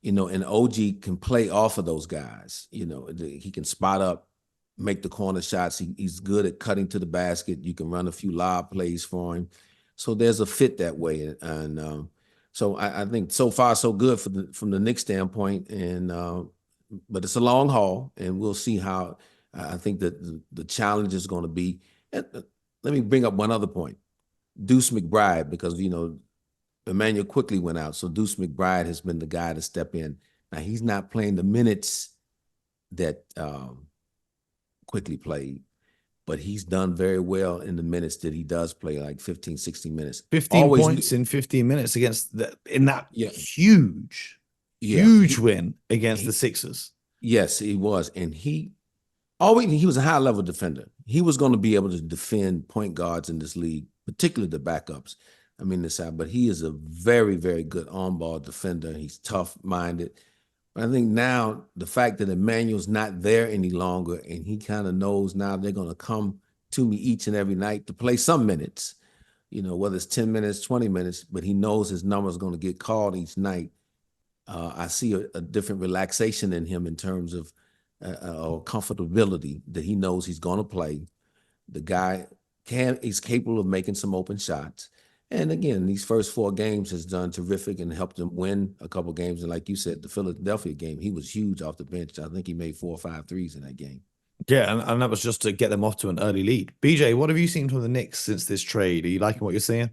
and OG can play off of those guys. He can spot up, make the corner shots. He's good at cutting to the basket. You can run a few lob plays for him. So there's a fit that way. And so I think so far so good from the Knicks standpoint. And but it's a long haul, and we'll see how. I think that the challenge is going to be. Let me bring up one other point. Deuce McBride, because Emmanuel quickly went out, so Deuce McBride has been the guy to step in. Now he's not playing the minutes that quickly played, but he's done very well in the minutes that he does play, like 15, 16 minutes. 15 points in 15 minutes against that huge win against the Sixers. Yes, he was. And he was a high-level defender. He was going to be able to defend point guards in this league, particularly the backups. But he is a very, very good on-ball defender. He's tough-minded. But I think now the fact that Emmanuel's not there any longer, and he kind of knows now they're going to come to me each and every night to play some minutes, whether it's 10 minutes, 20 minutes, but he knows his number is going to get called each night. I see a different relaxation in him in terms of comfortability, that he knows he's going to play. The guy he's capable of making some open shots. And again, these first 4 games has done terrific and helped him win a couple games. And like you said, the Philadelphia game, he was huge off the bench. I think he made 4 or 5 threes in that game. Yeah, and that was just to get them off to an early lead. BJ, what have you seen from the Knicks since this trade? Are you liking what you're seeing?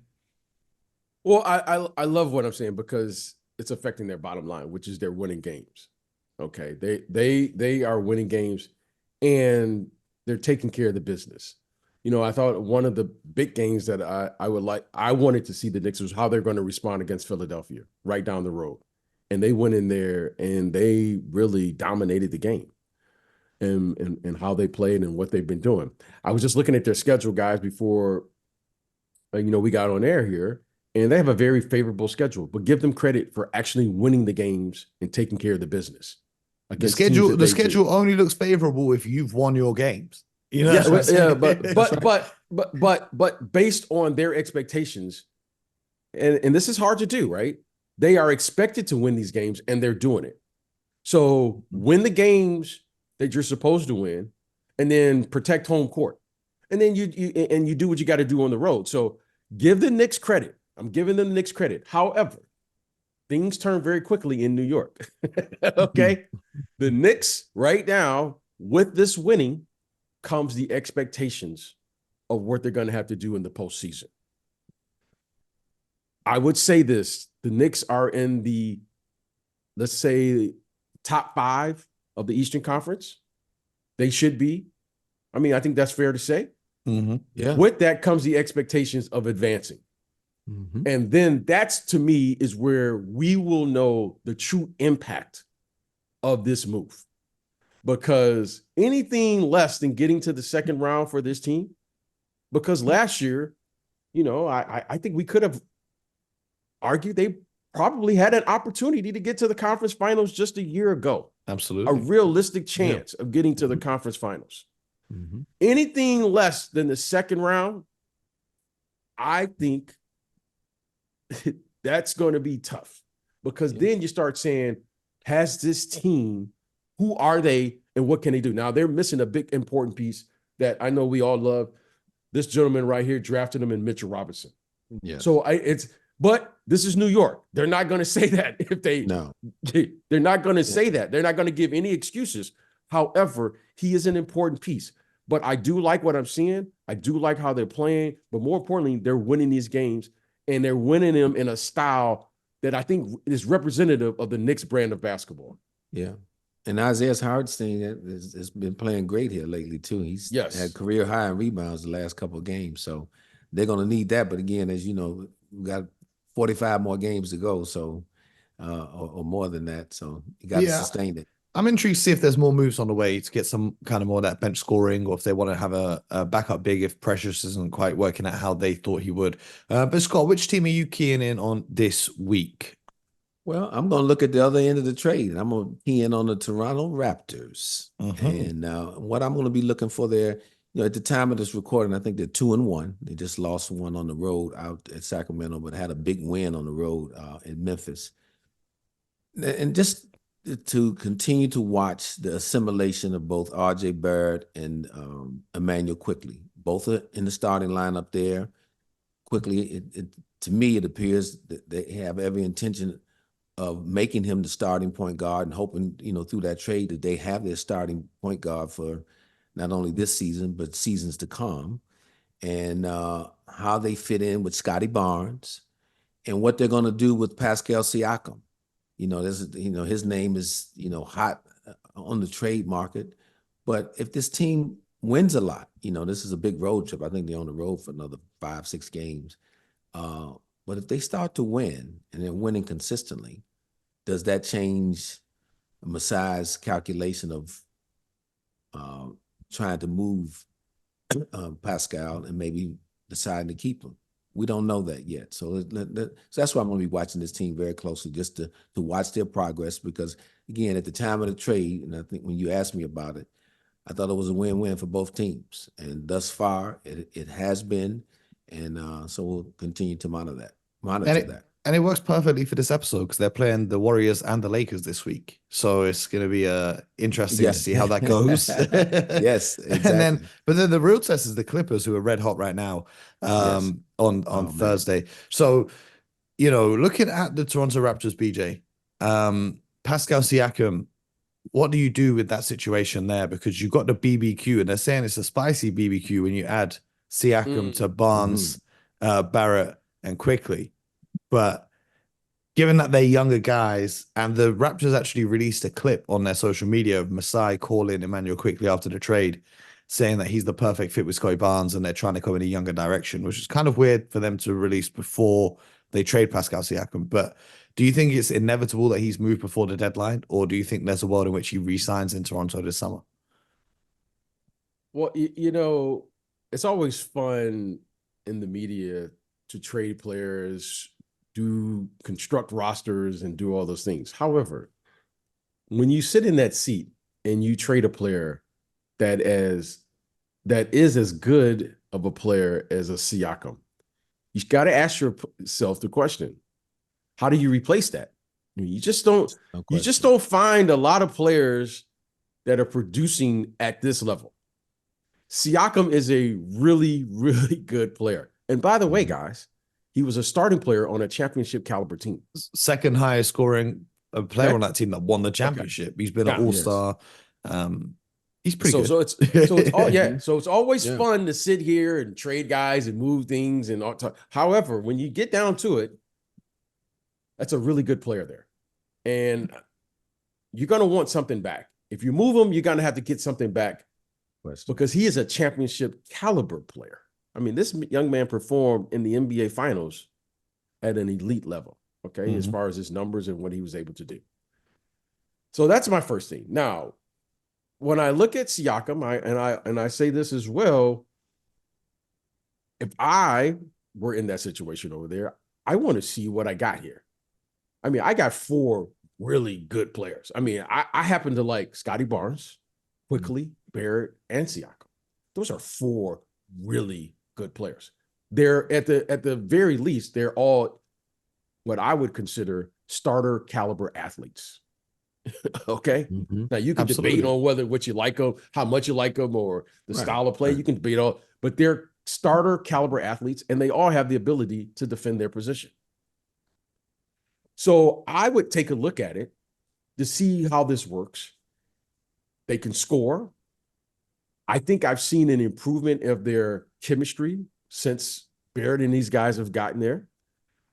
Well, I love what I'm saying because it's affecting their bottom line, which is they're winning games. Okay, they are winning games, and they're taking care of the business. I thought one of the big games that I wanted to see the Knicks was how they're going to respond against Philadelphia right down the road, and they went in there and they really dominated the game, and how they played and what they've been doing. I was just looking at their schedule, guys, before we got on air here, and they have a very favorable schedule, but give them credit for actually winning the games and taking care of the business. The schedule only looks favorable if you've won your games. But based on their expectations, and this is hard to do, right? They are expected to win these games, and they're doing it. So win the games that you're supposed to win, and then protect home court, and then you do what you got to do on the road. So give the Knicks credit. I'm giving them the Knicks credit. However, things turn very quickly in New York. Okay, the Knicks right now with this winning comes the expectations of what they're going to have to do in the postseason. I would say this: the Knicks are in the, let's say, top 5 of the Eastern Conference. They should be. I mean, I think that's fair to say. Mm-hmm. Yeah. With that comes the expectations of advancing. Mm-hmm. And then that's, to me, is where we will know the true impact of this move. Because anything less than getting to the second round for this team, because last year, I think we could have argued they probably had an opportunity to get to the conference finals just a year ago. Absolutely. A realistic chance of getting to the conference finals. Mm-hmm. Anything less than the second round, I think that's going to be tough, because then you start saying, has this team, who are they and what can they do? Now, they're missing a big important piece that I know we all love. This gentleman right here drafted him in Mitchell Robinson. Yeah. So but this is New York. They're not going to say that if they, no, they're not going to say that. They're not going to give any excuses. However, he is an important piece. But I do like what I'm seeing. I do like how they're playing. But more importantly, they're winning these games, and they're winning them in a style that I think is representative of the Knicks brand of basketball. Yeah. And Isaiah Hartenstein has been playing great here lately, too. He's had career high in rebounds the last couple of games. So they're going to need that. But again, as you know, we got 45 more games to go, so or more than that. So you got to sustain it. I'm intrigued to see if there's more moves on the way to get some kind of more of that bench scoring, or if they want to have a backup big if Precious isn't quite working out how they thought he would. But Scott, which team are you keying in on this week? Well, I'm going to look at the other end of the trade, and I'm going to key in on the Toronto Raptors. Mm-hmm. And what I'm going to be looking for there, at the time of this recording, I think they're 2-1. They just lost one on the road out at Sacramento, but had a big win on the road in Memphis. And just to continue to watch the assimilation of both R.J. Barrett and Emmanuel Quickley. Both are in the starting lineup there. Quickley, to me, it appears that they have every intention of making him the starting point guard, and hoping, through that trade that they have their starting point guard for not only this season, but seasons to come, and how they fit in with Scotty Barnes, and what they're going to do with Pascal Siakam. His name is, hot on the trade market. But if this team wins a lot, this is a big road trip. I think they're on the road for another 5-6 games. But if they start to win, and they're winning consistently, does that change Masai's calculation of trying to move Pascal and maybe deciding to keep him? We don't know that yet. So that's why I'm going to be watching this team very closely, just to watch their progress. Because, again, at the time of the trade, and I think when you asked me about it, I thought it was a win-win for both teams. And thus far, it has been. And so we'll continue to monitor that. And it works perfectly for this episode, because they're playing the Warriors and the Lakers this week. So it's going to be interesting to see how that goes. Yes, exactly. But then the real test is the Clippers, who are red hot right now on Thursday. Man. So, looking at the Toronto Raptors, BJ, Pascal Siakam, what do you do with that situation there? Because you've got the BBQ, and they're saying it's a spicy BBQ when you add Siakam to Barnes, Barrett, and Quickley. But given that they're younger guys, and the Raptors actually released a clip on their social media of Masai calling Emmanuel quickly after the trade, saying that he's the perfect fit with Scotty Barnes and they're trying to go in a younger direction, which is kind of weird for them to release before they trade Pascal Siakam. But do you think it's inevitable that he's moved before the deadline, or do you think there's a world in which he re-signs in Toronto this summer? Well, you know, it's always fun in the media to trade players, construct rosters, and do all those things. However, when you sit in that seat and you trade a player that is as good of a player as a Siakam, you got to ask yourself the question: how do you replace that? I mean, you just don't find a lot of players that are producing at this level. Siakam is a really, really good player. And by the way, guys, he was a starting player on a championship caliber team. Second highest scoring player on that team that won the championship. He's been an all-star. He's pretty good. So it's always fun to sit here and trade guys and move things and all. However, when you get down to it, that's a really good player there. And you're going to want something back. If you move him, you're going to have to get something back because he is a championship caliber player. I mean, this young man performed in the NBA Finals at an elite level, okay, as far as his numbers and what he was able to do. So that's my first thing. Now, when I look at Siakam, I say this as well, if I were in that situation over there, I want to see what I got here. I mean, I got 4 really good players. I mean, I happen to like Scotty Barnes, Quickly, Barrett, and Siakam. Those are 4 really good players. They're at the very least, they're all what I would consider starter caliber athletes. Okay. Now you can debate on what you like them, how much you like them, or the style of play. You can debate on, but they're starter caliber athletes, and they all have the ability to defend their position. So I would take a look at it to see how this works. They can score. I think I've seen an improvement of their chemistry since Barrett and these guys have gotten there.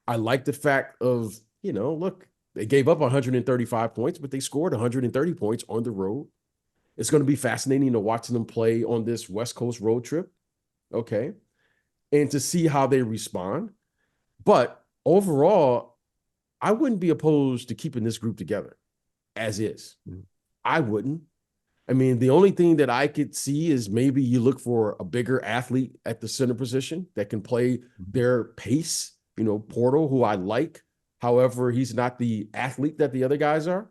I like the fact of, look, they gave up 135 points, but they scored 130 points on the road. It's going to be fascinating to watch them play on this West Coast road trip. Okay. And to see how they respond. But overall, I wouldn't be opposed to keeping this group together as is. I wouldn't. I mean, the only thing that I could see is maybe you look for a bigger athlete at the center position that can play their pace. Portal, who I like. However, he's not the athlete that the other guys are.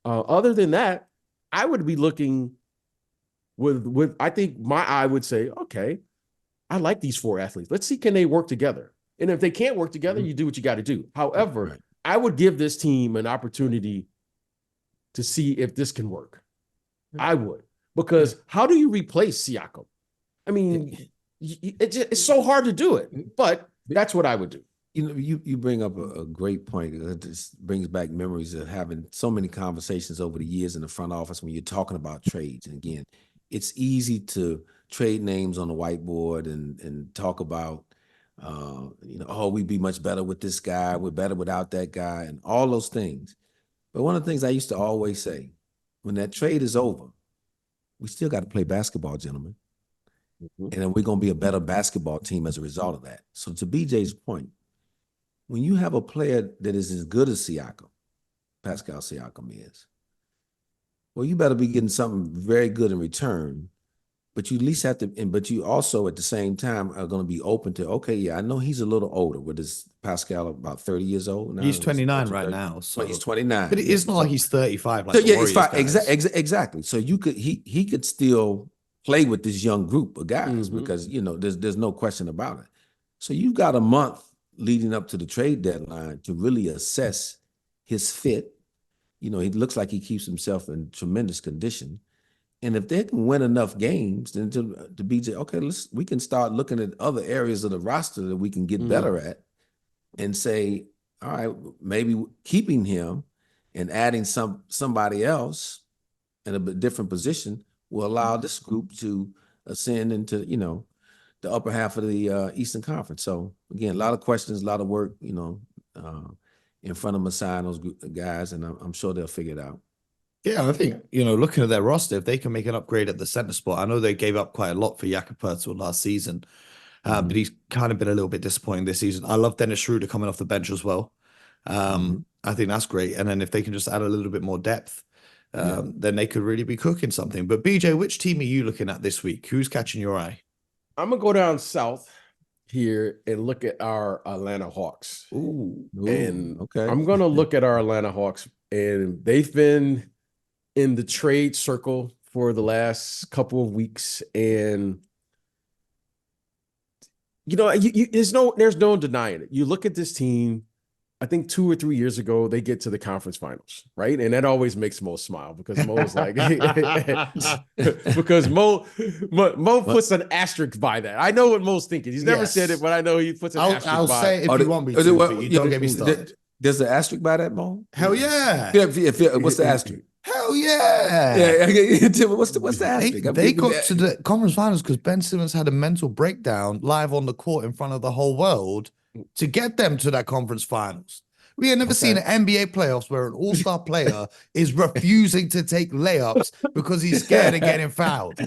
Other than that, I would be looking with I think my eye would say, okay, I like these 4 athletes. Let's see, can they work together? And if they can't work together, you do what you got to do. However, I would give this team an opportunity to see if this can work. I would, because how do you replace Siakam? I mean, it's so hard to do it, but that's what I would do. You bring up a great point. It brings back memories of having so many conversations over the years in the front office when you're talking about trades. And again, it's easy to trade names on the whiteboard and talk about, we'd be much better with this guy. We're better without that guy and all those things. But one of the things I used to always say, when that trade is over, we still got to play basketball, gentlemen. And then we're going to be a better basketball team as a result of that. So to BJ's point, when you have a player that is as good as Pascal Siakam is, well, you better be getting something very good in return. But you at least have to, but you also at the same time are going to be open to, okay, yeah, I know he's a little older. What is Pascal, about 30 years old now? He's 29 right now. So he's 29. But it's not like he's 35. Like so, yeah, it's fine. Exactly. So he could still play with this young group of guys because, there's no question about it. So you've got a month leading up to the trade deadline to really assess his fit. He looks like he keeps himself in tremendous condition. And if they can win enough games, then to BJ, okay, we can start looking at other areas of the roster that we can get better at and say, all right, maybe keeping him and adding somebody else in a different position will allow this group to ascend into, the upper half of the Eastern Conference. So again, a lot of questions, a lot of work, in front of them, sign those guys, and I'm sure they'll figure it out. Yeah, I think, looking at their roster, if they can make an upgrade at the center spot, I know they gave up quite a lot for Jakob Poeltl last season, but he's kind of been a little bit disappointing this season. I love Dennis Schroeder coming off the bench as well. I think that's great. And then if they can just add a little bit more depth, then they could really be cooking something. But BJ, which team are you looking at this week? Who's catching your eye? I'm going to go down south here and look at our Atlanta Hawks. Ooh, and okay. I'm going to look at our Atlanta Hawks, and they've been in the trade circle for the last couple of weeks. And, there's no denying it. You look at this team, I think 2 or 3 years ago, they get to the conference finals, right? And that always makes Mo smile because Mo's like, because Mo puts an asterisk by that. I know what Mo's thinking. He's never said it, but I know he puts an asterisk by it. I'll say it if you want me to, but you don't get me started. There's an asterisk by that, Mo? Hell yeah. What's the asterisk? Hell yeah. What's the asterisk? They got to the conference finals because Ben Simmons had a mental breakdown live on the court in front of the whole world to get them to that conference finals. We had never seen an NBA playoffs where an all-star player is refusing to take layups because he's scared of getting fouled.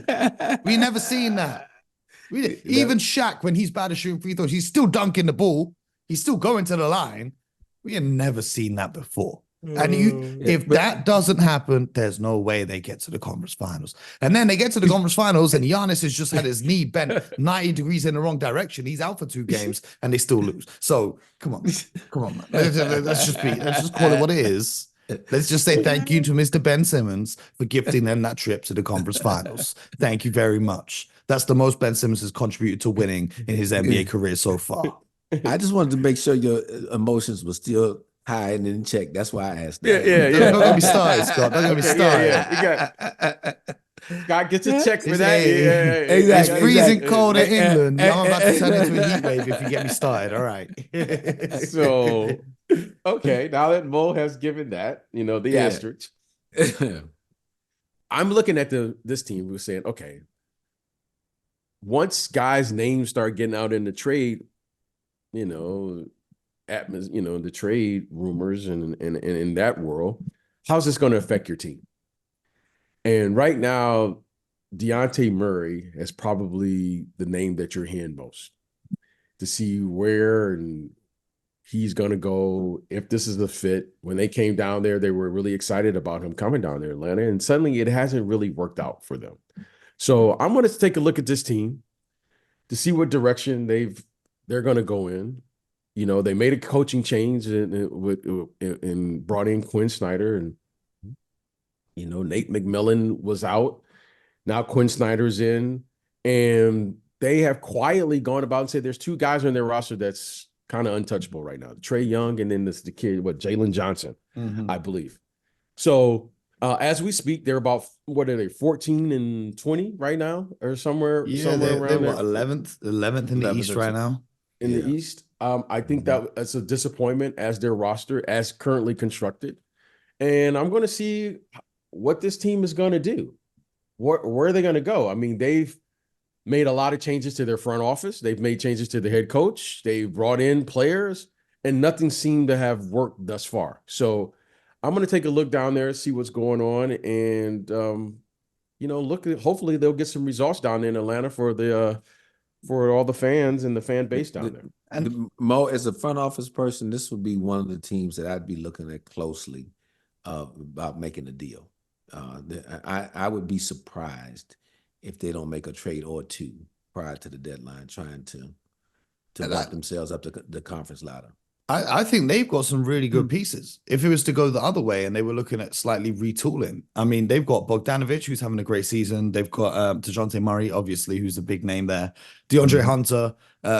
We never seen that. Even Shaq, when he's bad at shooting free throws, he's still dunking the ball. He's still going to the line. We had never seen that before. And if that doesn't happen, there's no way they get to the conference finals. And then they get to the conference finals, and Giannis has just had his knee bent 90 degrees in the wrong direction. He's out for 2 games, and they still lose. So come on, man. Let's just call it what it is. Let's just say thank you to Mr. Ben Simmons for gifting them that trip to the conference finals. Thank you very much. That's the most Ben Simmons has contributed to winning in his NBA career so far. I just wanted to make sure your emotions were still high and in check. That's why I asked that. Yeah. Don't get me started, Scott. Don't get me started. God gets a check for that. Exactly. It's freezing cold in England. I'm about to turn into a heat wave if you get me started. All right. So, okay. Now that Mo has given that, the asterisk, I'm looking at this team. We're saying, okay, once guys' names start getting out in the trade, the trade rumors and in that world, how's this going to affect your team? And right now, Dejounte Murray is probably the name that you're hearing most to see where and he's going to go, if this is the fit. When they came down there, they were really excited about him coming down there, Atlanta, and suddenly it hasn't really worked out for them. So I'm going to take a look at this team to see what direction they're going to go in. They made a coaching change and brought in Quinn Snyder, and Nate McMillan was out. Now Quinn Snyder's in, and they have quietly gone about and said there's 2 guys on their roster that's kind of untouchable right now: Trae Young, and then the kid, Jalen Johnson, I believe. So as we speak, they're about 14 and 20 right now, or somewhere around they're there. 11th in the East right now. In the East. I think that's a disappointment as their roster as currently constructed. And I'm going to see what this team is going to do. Where are they going to go? I mean, they've made a lot of changes to their front office. They've made changes to the head coach. They've brought in players, and nothing seemed to have worked thus far. So I'm going to take a look down there, see what's going on, and hopefully they'll get some results down there in Atlanta for all the fans and the fan base down there. And Mo, as a front office person, this would be one of the teams that I'd be looking at closely about making a deal. I would be surprised if they don't make a trade or 2 prior to the deadline, trying to back themselves up the conference ladder. I think they've got some really good pieces. If it was to go the other way and they were looking at slightly retooling, I mean, they've got Bogdanovic, who's having a great season. They've got DeJounte Murray, obviously, who's a big name there. DeAndre Hunter,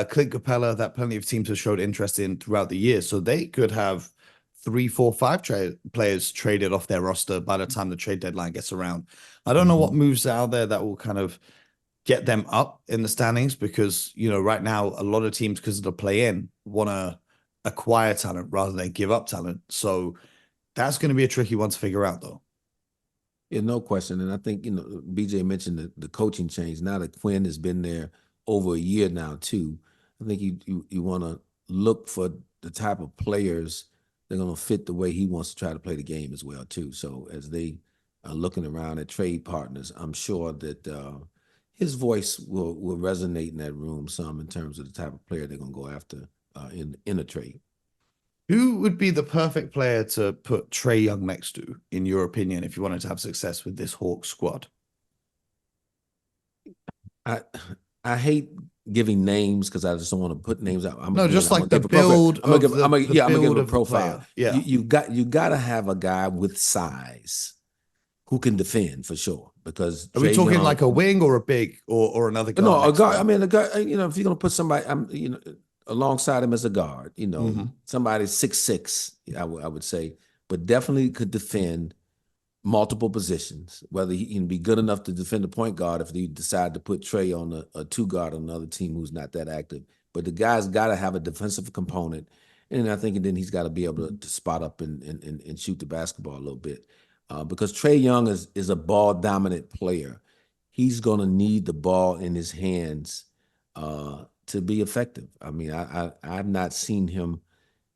Clint Capella, that plenty of teams have showed interest in throughout the year. So they could have 3, 4, 5 players traded off their roster by the time the trade deadline gets around. I don't know what moves out there that will kind of get them up in the standings because, right now, a lot of teams, because of the play-in, want to acquire talent rather than give up talent. So that's going to be a tricky one to figure out, though. Yeah, no question. And I think, BJ mentioned the coaching change. Now that Quinn has been there over a year now, too, I think you want to look for the type of players that are going to fit the way he wants to try to play the game as well too. So as they are looking around at trade partners, I'm sure that his voice will resonate in that room some in terms of the type of player they're going to go after in a trade. Who would be the perfect player to put Trae Young next to, in your opinion, if you wanted to have success with this Hawks squad? I hate giving names because I just don't want to put names out. No, just like the build I'm gonna give a of the profile. player. Yeah. You got to have a guy with size who can defend for sure. Because Are we Trae talking Young, like a wing or a big or another guard? no, a next to guard. him? I mean, a guy. You know, if you're gonna put somebody, alongside him as a guard, somebody 6'6", I would say, but definitely could defend multiple positions. Whether he can be good enough to defend the point guard if you decide to put Trae on a two guard on another team who's not that active. But the guy's got to have a defensive component, and I think then he's got to be able to spot up and shoot the basketball a little bit. Because Trae Young is a ball dominant player. He's going to need the ball in his hands to be effective. I mean, I've not seen him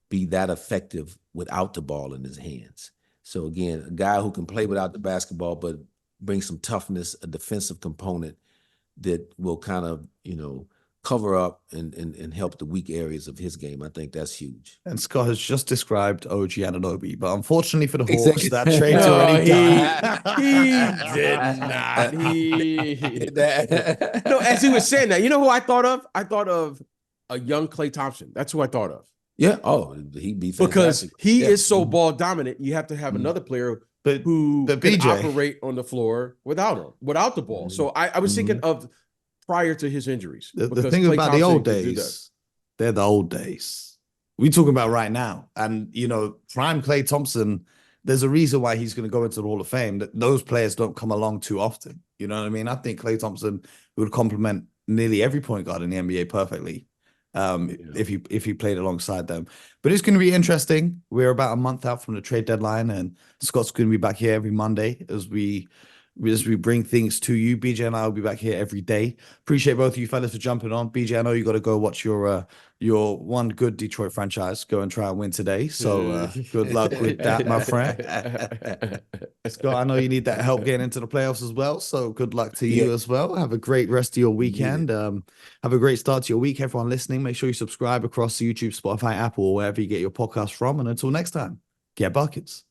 be that effective without the ball in his hands. So again, a guy who can play without the basketball, but bring some toughness, a defensive component that will kind of, cover up and help the weak areas of his game. I think that's huge. And Scott has just described OG Anunoby, but unfortunately for the Hawks, Exactly. that trade's No, already done. he did not. No, as he was saying that, you know who I thought of? I thought of a young Klay Thompson. That's who I thought of. Yeah. Oh, he'd be fantastic. Because he Yeah. is so ball dominant, you have to have another player who can BJ, operate on the floor without the ball. So I was thinking of prior to his injuries. the because thing Klay about the Thompson old could do days, they're the old days. We talking about right now. And, prime Klay Thompson, there's a reason why he's going to go into the Hall of Fame. That those players don't come along too often. You know what I mean? I think Klay Thompson would complement nearly every point guard in the NBA perfectly. If he played alongside them. But it's going to be interesting. We're about a month out from the trade deadline, and Scott's going to be back here every Monday as we bring things to you. BJ and I will be back here every day. Appreciate both of you fellas for jumping on. BJ, I know you got to go watch your one good Detroit franchise go and try and win today. So good luck with that, my friend. Scott, I know you need that help getting into the playoffs as well. So good luck to you as well. Have a great rest of your weekend. Have a great start to your week. Everyone listening, make sure you subscribe across YouTube, Spotify, Apple, or wherever you get your podcast from. And until next time, get buckets.